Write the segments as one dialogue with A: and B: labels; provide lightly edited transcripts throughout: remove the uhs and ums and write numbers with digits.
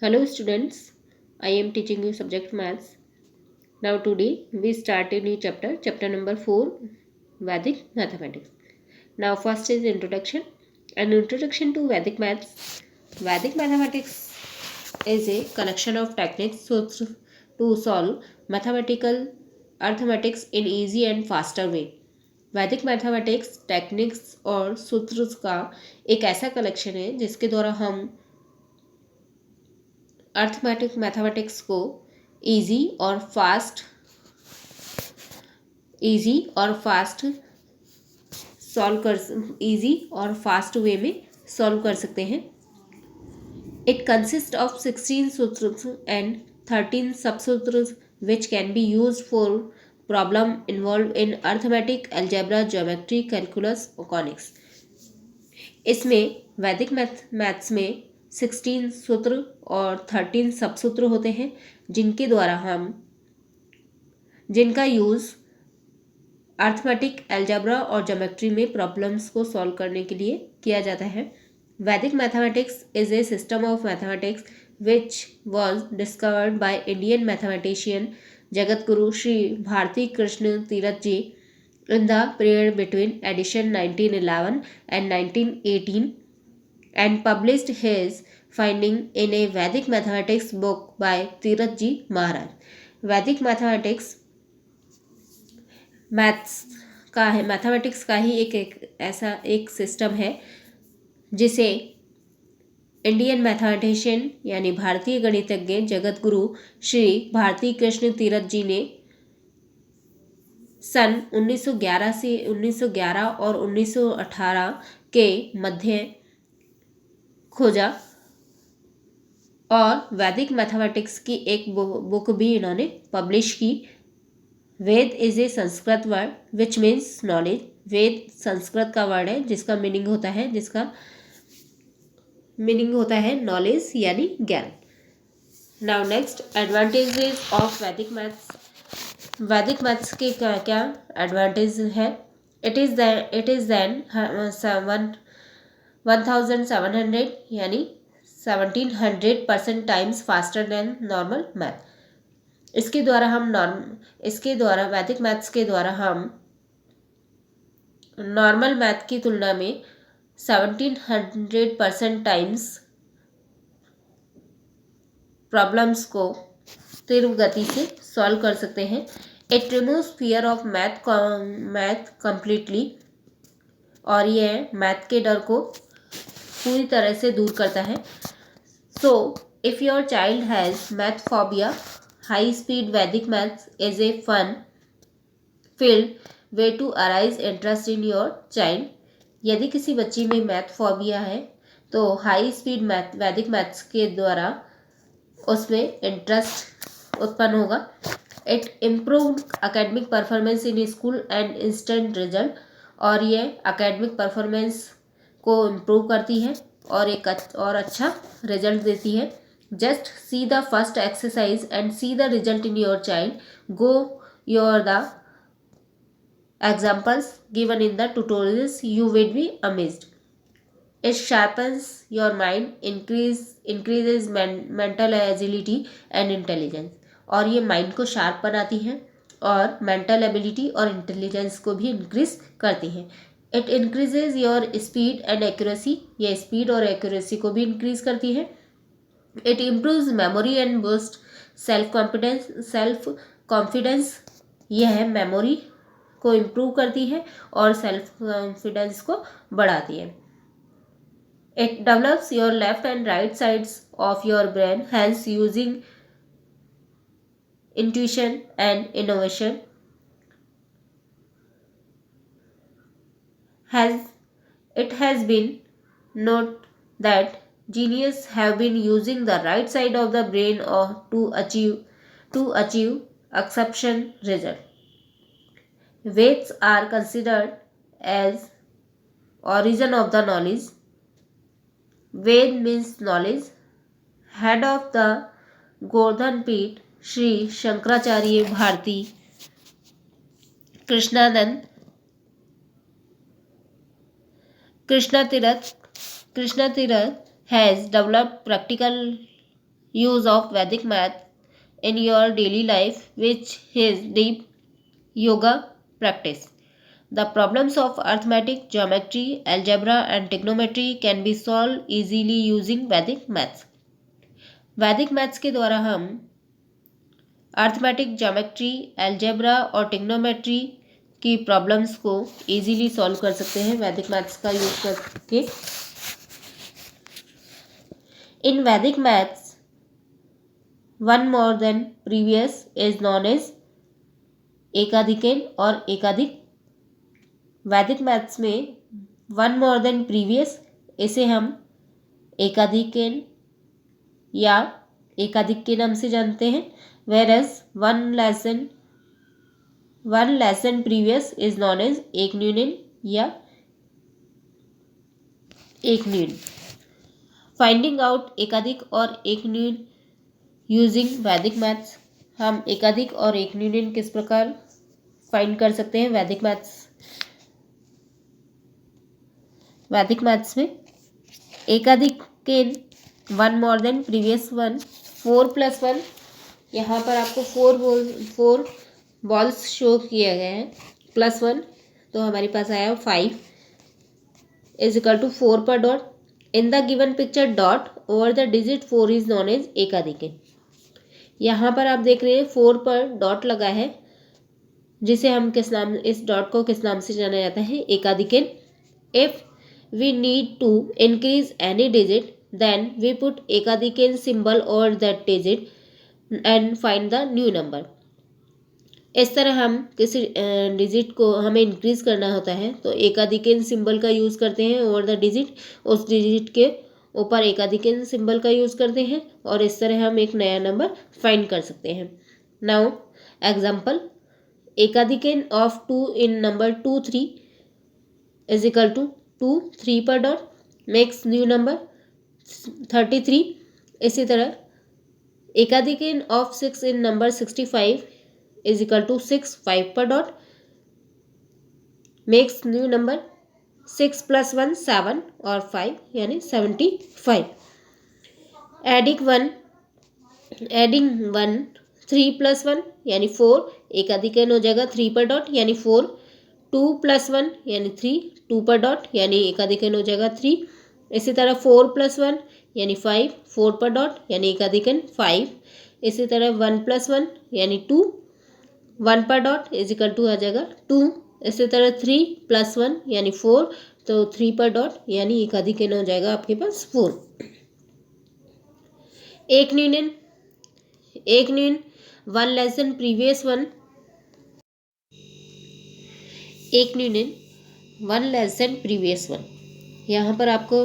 A: Hello students, I am teaching you subject maths. Now today we start a new chapter, chapter number 4, Vedic mathematics. Now first is introduction. An introduction to Vedic maths. Vedic mathematics is a collection of techniques to solve mathematical arithmetics in easy and faster way. वैदिक mathematics techniques और सूत्र का एक ऐसा collection है जिसके द्वारा हम मैथमेटिक्स को इजी और फास्ट वे में सॉल्व कर सकते हैं. इट कंसिस्ट ऑफ 16 सूत्र एंड 13 सबसूत्र which can be use for problem involve in arithmetic algebra geometry calculus conics. इसमें वैदिक मैथ्स में 16 सूत्र और 13 सबसूत्र होते हैं जिनका यूज़ अर्थमेटिक एल्जेब्रा और ज्योमेट्री में प्रॉब्लम्स को सॉल्व करने के लिए किया जाता है. वैदिक mathematics is a system of mathematics which was discovered by Indian mathematician Jagat Guru Shri Bharti Krishna Tirath ji in the period between edition 1911 and 1918 and published his finding in a Vedic mathematics book by Tirath Ji Maharaj. Vedic mathematics का ही ऐसा एक system है जिसे Indian mathematician यानी भारतीय गणितज्ञ जगत गुरु श्री भारती कृष्ण तीरथ जी ने सन 1911 और 1918 के मध्य खोजा और वैदिक मैथमेटिक्स की एक बुक भी इन्होंने पब्लिश की. Veda is a Sanskrit word which means knowledge. Veda Sanskrit का वर्ड है जिसका मीनिंग होता है नॉलेज यानी ज्ञान. नाउ नेक्स्ट एडवांटेजेस ऑफ वैदिक मैथ्स. वैदिक मैथ्स के क्या एडवांटेज है. इट इज़ देन 1700 यानी 1700% times faster than normal math. इसके द्वारा वैदिक मैथ्स के द्वारा हम नॉर्मल मैथ की तुलना में 1700% टाइम्स प्रॉब्लम्स को तीव्र गति से सॉल्व कर सकते हैं. It removes fear of math completely. और यह मैथ के डर को पूरी तरह से दूर करता है. So if your child has math phobia, high speed Vedic maths is a fun filled way to arise interest in your child. यदि किसी बच्ची में मैथ फोबिया है तो हाई स्पीड वैदिक मैथ्स के द्वारा उसमें इंटरेस्ट उत्पन्न होगा. It improve academic performance in school and instant result. और ये अकेडमिक परफॉर्मेंस को इम्प्रूव करती है और एक अच्छा रिजल्ट देती है. Just see the first exercise and see the result in your child. Go your the examples given in the tutorials. You will be amazed. It sharpens your mind, increases mental agility and intelligence. और ये mind को sharp बनाती है और mental ability और intelligence को भी increase करती है. It increases your speed and accuracy. ये स्पीड और एक्यूरेसी को भी इंक्रीज करती है. It improves memory and boost self confidence. यह मेमोरी को इम्प्रूव करती है और सेल्फ कॉन्फिडेंस को बढ़ाती है. It develops your left and right sides of your brain, hence using intuition and innovation. It has been noted that geniuses have been using the right side of the brain to achieve exceptional result. Veds are considered as origin of the knowledge. Ved means knowledge. Head of the Govardhan Peeth, Shri Shankaracharya Bharati Krishna Tirath has developed practical use of Vedic math in your daily life, which is deep yoga practice. The problems of arithmetic, geometry, algebra, and trigonometry can be solved easily using Vedic maths. वैदिक maths के द्वारा हम arithmetic, geometry, algebra और trigonometry की problems को easily solve कर सकते हैं वैदिक मैथ्स का यूज करके। In Vedic maths one more than previous is known as एकाधिकेन और एकाधिक। वैदिक मैथ्स में वन मोर देन प्रीवियस इसे हम एकाधिकेन या एकाधिक के नाम से जानते हैं, whereas one lesson previous is known as एकन्यूनन या एकन्यून। फाइंडिंग आउट एकाधिक और एकन्यून यूजिंग वैदिक मैथ्स। हम एकाधिक और एकन्यूनन किस प्रकार फाइंड कर सकते हैं वैदिक मैथ्स में एकाधिक के one more than previous one, 4+1, यहाँ पर आपको फोर बॉल्स शो किए गए हैं, +1 तो हमारे पास आया 5 इज इक्वल टू 4 पर dot in the given picture dot over the digit 4 is known as एकाधिकेन। यहाँ पर आप देख रहे हैं 4 पर डॉट लगा है, जिसे हम इस डॉट को किस नाम से जाना जाता है, एकाधिकेन। If we need to increase any digit then we put ekadikein symbol over that digit and find the new number। इस तरह हम किसी डिजिट को हमें इंक्रीज करना होता है तो एकाधिकेन सिंबल का यूज़ करते हैं ओवर द डिजिट, उस डिजिट के ऊपर एकाधिकेन सिंबल का यूज़ करते हैं और इस तरह हम एक नया नंबर फाइंड कर सकते हैं। नाउ एग्जाम्पल, एकाधिकेन of 2 in number 2 3 is equal to 2 3 पर डॉट मेक्स न्यू नंबर 33। इसी तरह एकाधिकेन of 6 in number 65 is equal to 6 5 पर डॉट मेक्स न्यू नंबर 6 + 1 7 और 5 यानी 75। एडिंग वन 3 + 1 यानी 4, एकाधिकेन हो जाएगा 3 पर डॉट यानी 4। 2 + 1 यानी 3, 2 पर डॉट यानी एकाधिकेन हो जाएगा 3। इसी तरह 4 + 1 यानी 5, 4 पर डॉट यानी एकाधिकेन 5। इसी तरह 1 + 1 यानी 2, 1 पर डॉट इज इक्वल टू आ जाएगा 2। इसी तरह 3 + 1 यानी 4, तो 3 पर डॉट यानी एकाधिकेन हो जाएगा आपके पास 4। एकन्यूनन वन लेसन प्रीवियस वन, एकन्यूनन वन लेसन प्रीवियस वन। यहाँ पर आपको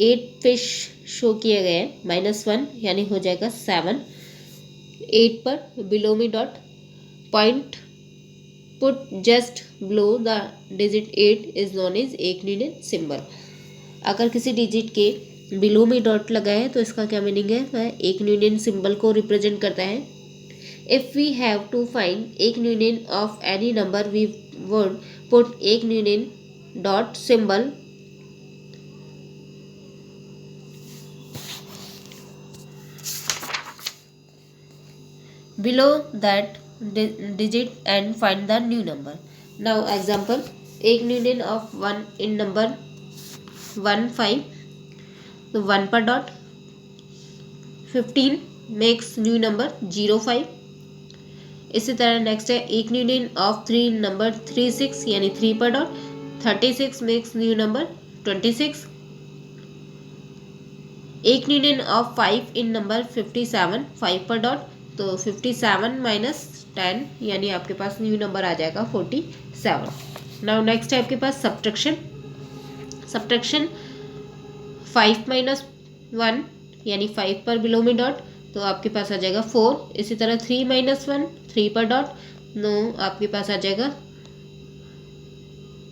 A: 8 फिश शो किए गए हैं, -1 यानी हो जाएगा 7। 8 पर below me dot point put just below the digit 8 is known as एकन्यूनन सिंबल। अगर किसी डिजिट के बिलो में डॉट लगा है तो इसका क्या मीनिंग है, वह एकन्यूनन सिंबल को रिप्रेजेंट करता है। If we have to find एकन्यूनन of any number we would put एकन्यूनन dot symbol below that digit and find the new number। Now example, एकन्यूनन of 1 in number 1 5, तो 1 पर डॉट 15 मेक्स न्यू नंबर 0 5। इसी तरह next है एकन्यूनन of 3 in number 3 6 यानी 3 पर dot 36 makes new number 26। एकन्यूनन of 5 in number 57 5 पर डॉट, तो 57 - 10 यानी आपके पास न्यू नंबर आ जाएगा 47। नाउ नेक्स्ट है आपके पास सब्ट्रैक्शन 5 - 1 यानी 5 पर बिलो में डॉट, तो आपके पास आ जाएगा 4। इसी तरह 3 - 1 3 पर डॉट, नो आपके पास आ जाएगा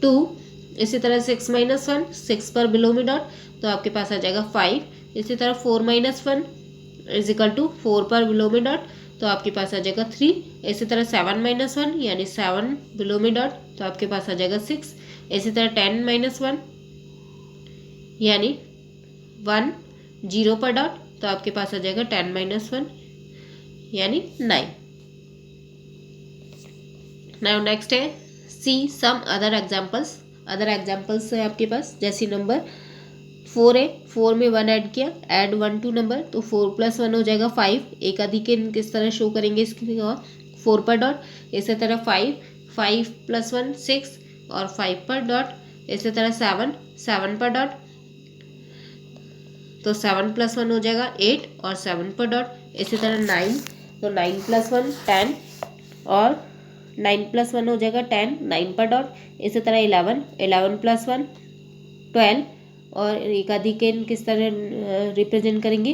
A: 2। इसी तरह 6 - 1 6 पर बिलो में डॉट, तो आपके पास आ जाएगा 5। इसी तरह 4 - 1 इज इक्वल टू 4 पर बिलो में डॉट, तो आपके पास आ जाएगा 3। इसी तरह 7 - 1 यानी 7 बिलो में डॉट, तो आपके पास आ जाएगा 6। इसी तरह 10 - 1 यानी 1 0 पर डॉट, तो आपके पास आ जाएगा 10 - 1 यानी 9। नाउ नेक्स्ट है सी सम अदर एग्जाम्पल्स है आपके पास। जैसे नंबर 4 है, 4 में 1 ऐड किया, ऐड 1 टू नंबर, तो 4 + 1 हो जाएगा 5। एक आदि के किस तरह शो करेंगे इसके 4 पर डॉट। इसी तरह 5 + 1 6 और 5 पर डॉट। इसी तरह 7 पर डॉट, तो 7 + 1 हो जाएगा 8 और 7 पर डॉट। इसी तरह 9, तो 9 + 1 10 और 9 + 1 हो जाएगा 10 9 पर डॉट। इसी तरह 11 + 1 12 और एक आदि के किस तरह रिप्रेजेंट करेंगे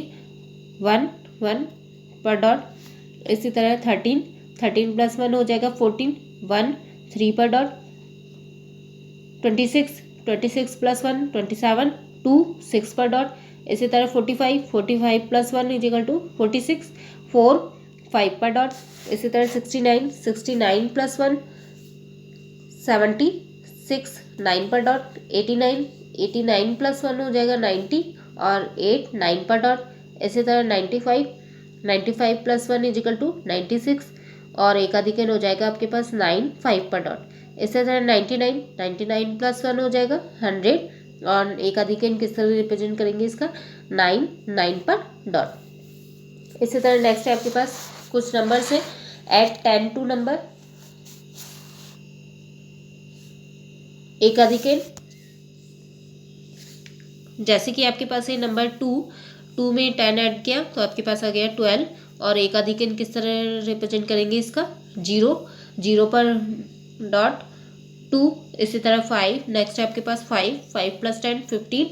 A: 1 1 पर डॉट। इसी तरह 13 + 1 हो जाएगा 14 1 3 पर डॉट। 26 + 1 27 2 6 पर डॉट। इसी तरह 45 + 1 = 46 4 5 पर डॉट। इसी तरह 69 + 1 76 9 पर डॉट। 89 + 1 हो जाएगा 90 और 8 9 पर डॉट। इसी तरह 95 + 1 = 96 और एक अधिकन हो जाएगा आपके पास 9 5 पर डॉट। इसी तरह 99 + 1 हो जाएगा 100 और एक अधिकन किस तरह रिप्रेजेंट करेंगे इसका 9 9 पर डॉट। इसी तरह नेक्स्ट है आपके पास कुछ नंबर से ऐड 10 टू नंबर। एक अधिकन जैसे कि आपके पास है नंबर 2 में 10 ऐड किया तो आपके पास आ गया 12 और एक अधिकन किस तरह रिप्रेजेंट करेंगे इसका 0 पर डॉट 2। इसी तरह 5 नेक्स्ट है आपके पास 5 + 10 15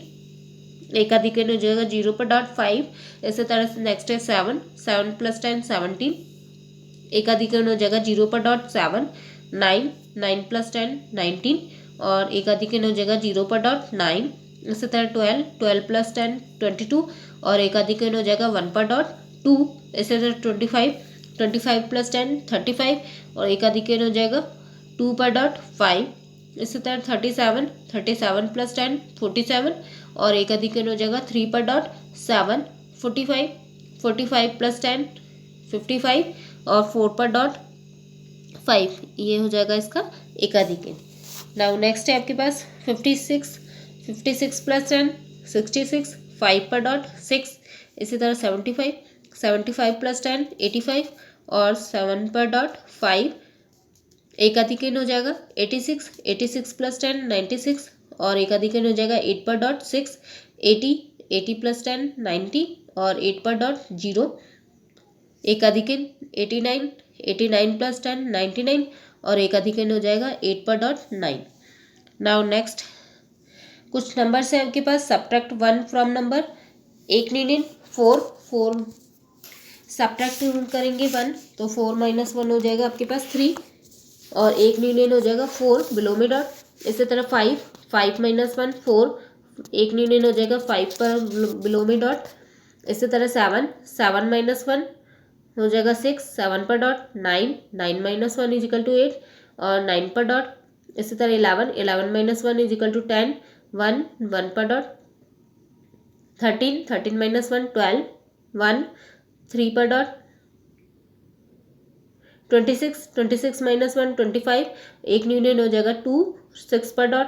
A: एक अधिकन हो जाएगा 0 पर डॉट 5। इसी तरह नेक्स्ट है 7 + 10 17 एक अधिकन हो जाएगा 0 पर डॉट 7 9 + 10 19 और एक अधिकन हो जाएगा 0 पर डॉट 9। इसी तरह 12 + 10 22 और एक अधिकन हो जाएगा 1 पर डॉट 2। इसी तरह 25 + 10 35 और एक अधिकन हो जाएगा 2 पर डॉट 5। इसी तरह 37 + 10 47 और एक अधिकन हो जाएगा 3 पर डॉट 7। 45 + 10 55 और 4 पर डॉट 5 ये हो जाएगा इसका एक अधिकन। नाउ नेक्स्ट है आपके पास 56 + 10 66 5 पर डॉट 6। इसी तरह 75 + 10 85 और 7 पर डॉट 5 एक अधिकन हो जाएगा 86 + 10 96 और एक अधिकन हो जाएगा 8 पर डॉट 6 80 + 10 90 और 8 पर डॉट 0 एक अधिकन 89 + 10 99 और एक अधिकन हो जाएगा 8 पर डॉट 9। नाउ नेक्स्ट कुछ नंबर से आपके पास सब्ट्रैक्ट 1 फ्रॉम नंबर। एक यूनियन 4 सब्ट्रैक्ट करेंगे 1 तो 4 - 1 हो जाएगा आपके पास 3 और एक यूनियन हो जाएगा 4 बिलो में डॉट। इसी तरह 5 - 1 4 एक यूनियन हो जाएगा 5 पर बिलो में डॉट। इसी तरह 7 - 1 हो जाएगा 6 7 पर डॉट 9 9 - 1 = 8 और 9 पर डॉट। इसी तरह 11 - 1 = 10 1 पर डॉट। 13 - 1 12 1 3 पर डॉट। 26 - 1 25 एक यूनियन हो जाएगा 2 6 पर डॉट।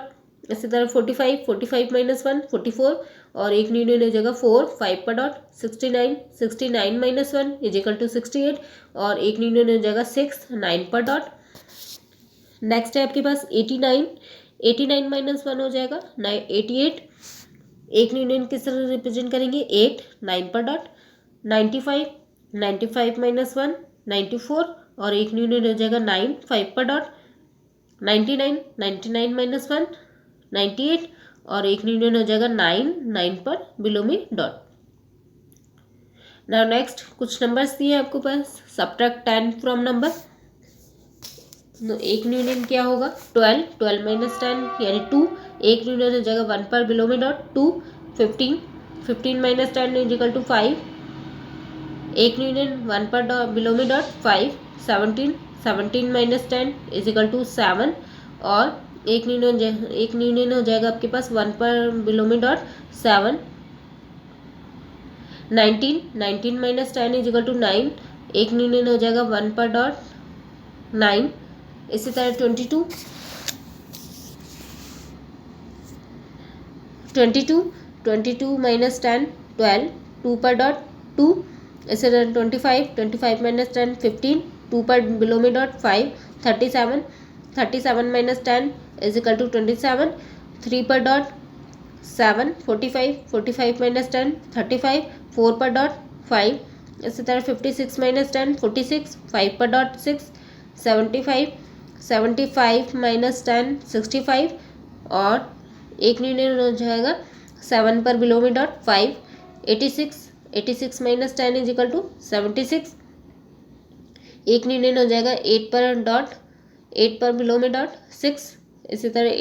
A: इसी तरह 45 - 1 44 और एक यूनियन हो जाएगा 4 5 पर डॉट। 69 - 1 = 68 और एक यूनियन हो जाएगा 6 9 पर डॉट। नेक्स्ट है आपके पास 89 - 1 हो जाएगा 88 एक यूनियन किस तरह रिप्रेजेंट करेंगे 8 9 पर डॉट। 95 - 1 94 और एक यूनियन हो जाएगा 9 5 पर डॉट। 99 - 1 98 और एक यूनियन हो जाएगा 9 9 पर बिलो में डॉट। नाउ नेक्स्ट कुछ नंबर्स दिए आपको पास सब्ट्रैक्ट 10 फ्रॉम नंबर। एक यूनियन क्या होगा 12 - 10 यानी 2 एक यूनियन हो जाएगा 1 पर बिलो में डॉट 2। 15 - 10 = 5 एक यूनियन 1 पर बिलो में डॉट 5। 17 - 10 = 7 और एक यूनियन हो जाएगा आपके पास 1 पर बिलो में dot 7। 19 minus 10 is equal to 9, एक यूनियन हो जाएगा 1 पर डॉट 9। इसी तरह 22 माइनस 10 12, 2 पर डॉट 2। इसी तरह 25 माइनस 10 15, 2 पर बिलो में dot 5। 37 minus 10 is equal to 27, 3 पर डॉट 7। 45 माइनस 10 35, 4 पर डॉट 5। इसी तरह 56 माइनस 10 46, 5 पर डॉट 6। 75 माइनस 10 65, और एक यूनियन हो जाएगा 7 पर बिलो में dot 5। 86 minus 10 is equal to 76, एक यूनियन हो जाएगा 8 पर बिलो में डॉट 6। इसी तरह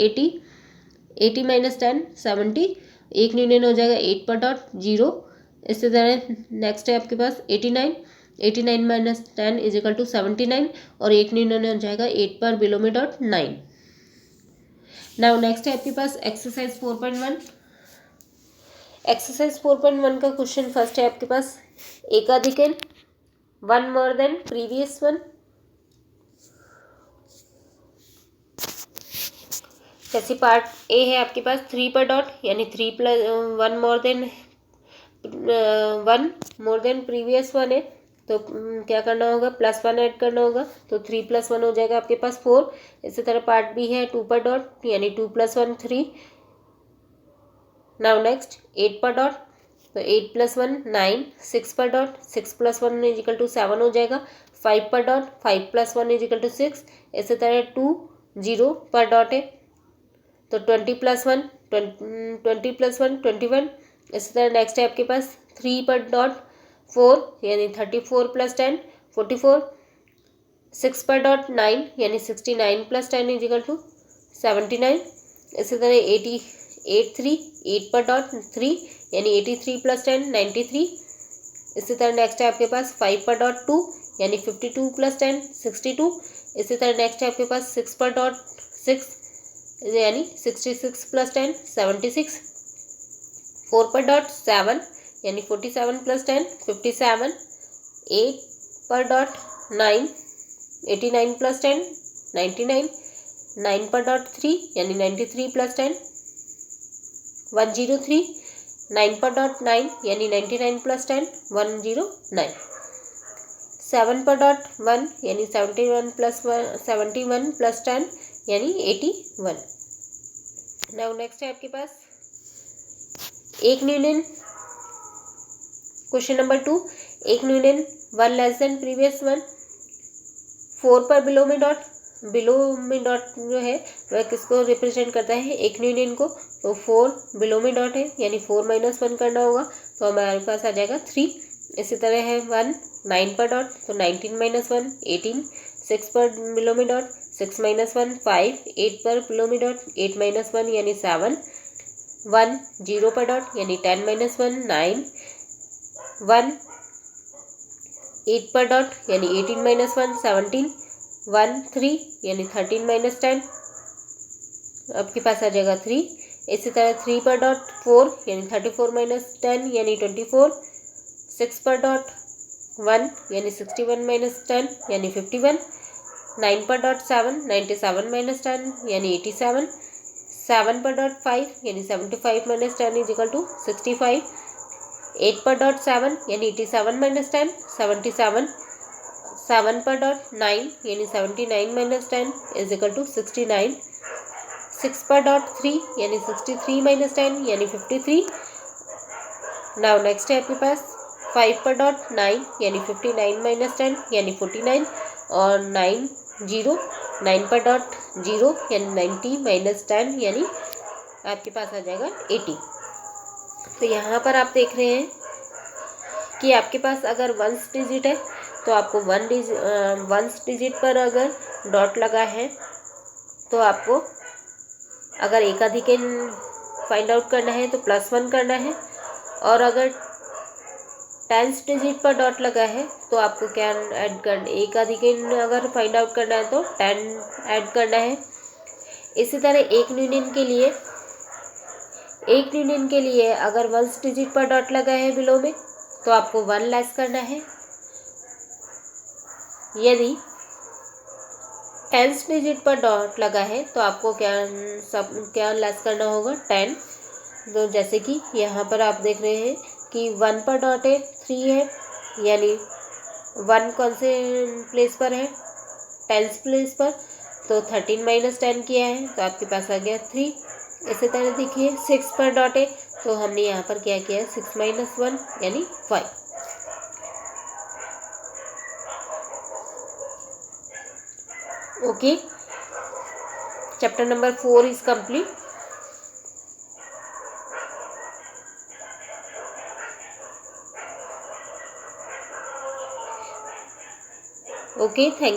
A: 80 माइनस 10 70, एक यूनियन हो जाएगा 8 पर डॉट 0। इसी तरह नेक्स्ट है आपके पास 89 माइनस 10 इज इक्वल टू 79, और एक यूनियन हो जाएगा 8 पर बिलो में डॉट 9। नाउ नेक्स्ट है आपके पास एक्सरसाइज 4.1। एक्सरसाइज 4.1 का क्वेश्चन फर्स्ट है आपके पास, एकाधिकन 1 मोर देन प्रीवियस वन। जैसे पार्ट ए है आपके पास 3 पर डॉट, यानी 3 प्लस 1 मोर देन प्रीवियस वन है, तो क्या करना होगा, +1 ऐड करना होगा, तो 3 + 1 हो जाएगा आपके पास 4। इसी तरह पार्ट बी है 2 पर डॉट, यानी 2 + 1 3। नाउ नेक्स्ट 8 पर डॉट, तो 8 + 1 9। 6 पर डॉट, 6 + 1 इज इक्वल टू 7 हो जाएगा। 5 पर डॉट, 5 + 1 इज इक्वल टू 6। इसी तरह 2 0 पर डॉट है, तो 20 + 1 21। इसी तरह नेक्स्ट है आपके पास 3 पर डॉट 4, यानी 34 + 10 44। 6 पर डॉट 9, यानी 69 + 10 इज इक्वल टू 79। इसी तरह 8 पर डॉट 3, यानी 83 + 10 93। इसी तरह नेक्स्ट है आपके पास 5 पर डॉट 2, यानी 52 + 10 62। इसी तरह नेक्स्ट है आपके पास 6 पर डॉट 6, यानी 66 + 10 76। 4 पर डॉट 7, यानी 47 + 10 57। 8 पर डॉट 9 89 + 10 99। 9 पर डॉट 3, यानी 93 + 10 103। 9 पर डॉट 9, यानी 99 + 10 109। 7 पर डॉट 1, यानी 71 + 10, यानी 81। नाउ नेक्स्ट है आपके पास एक यूनियन, क्वेश्चन नंबर 2, एक union 1 less than previous one. 4 पर बिलो में डॉट जो है वह किसको रिप्रेजेंट करता है, एक यूनियन को, तो 4 बिलो में डॉट है, यानी 4 - 1 करना होगा, तो हमारे पास आ जाएगा 3। इसी तरह है 1 9 पर डॉट, तो 19 - 1 18। 6 पर बिलो में डॉट 6 - 1 5। 8 पर बिलो में डॉट 8 - 1, यानी 7। 1 0 पर डॉट, यानी 10 - 1 9। 1 8 पर डॉट, यानी 18 - 1 17। 1 3, यानी 13 - 10, आपके पास आ जाएगा 3। इसी तरह 3 पर डॉट 4, यानी 34 - 10, यानी 24। 6 पर डॉट 1, यानी 61 - 10, यानी 51। 9 पर डॉट 7 97 - 10, यानी 87। 7 पर डॉट 5, यानी 75 - 10 इज इक्वल टू 65। 8 पर डॉट 7, यानी 87 - 10 77। 7 पर डॉट 9, यानी 79 - 10 इज इक्वल टू 69। 6 पर डॉट 3, यानी 63 - 10, यानी 53। नाउ नेक्स्ट है आपके पास 5 पर डॉट 9, यानी 59 - 10, यानी 49। और 9 पर डॉट 0, यानी 90 - 10, यानी आपके पास आ जाएगा 80। तो यहाँ पर आप देख रहे हैं कि आपके पास अगर 1 डिजिट है तो आपको 1 डिजिट पर अगर डॉट लगा है तो आपको अगर एकाधिकन फाइंड आउट करना है तो +1 करना है, और अगर 10 डिजिट पर डॉट लगा है तो आपको क्या ऐड करना, एकाधिकन अगर फाइंड आउट करना है तो 10 ऐड करना है। इसी तरह एक यूनियन के लिए अगर 1 डिजिट पर डॉट लगा है बिलो में तो आपको 1 लेस करना है। यदि 10th डिजिट पर डॉट लगा है तो आपको क्या लेस करना होगा, 10। तो जैसे कि यहाँ पर आप देख रहे हैं कि 1 पर डॉट है, 3 है, यानी 1 कौन से प्लेस पर है, 10th प्लेस पर, तो 13 माइनस 10 किया है तो आपके पास आ गया 3। इसी तरह देखिए 6 पर डॉट है तो हमने यहाँ पर क्या किया है, 6 माइनस 1 यानी 5। Okay, chapter number 4 is complete. Okay, thank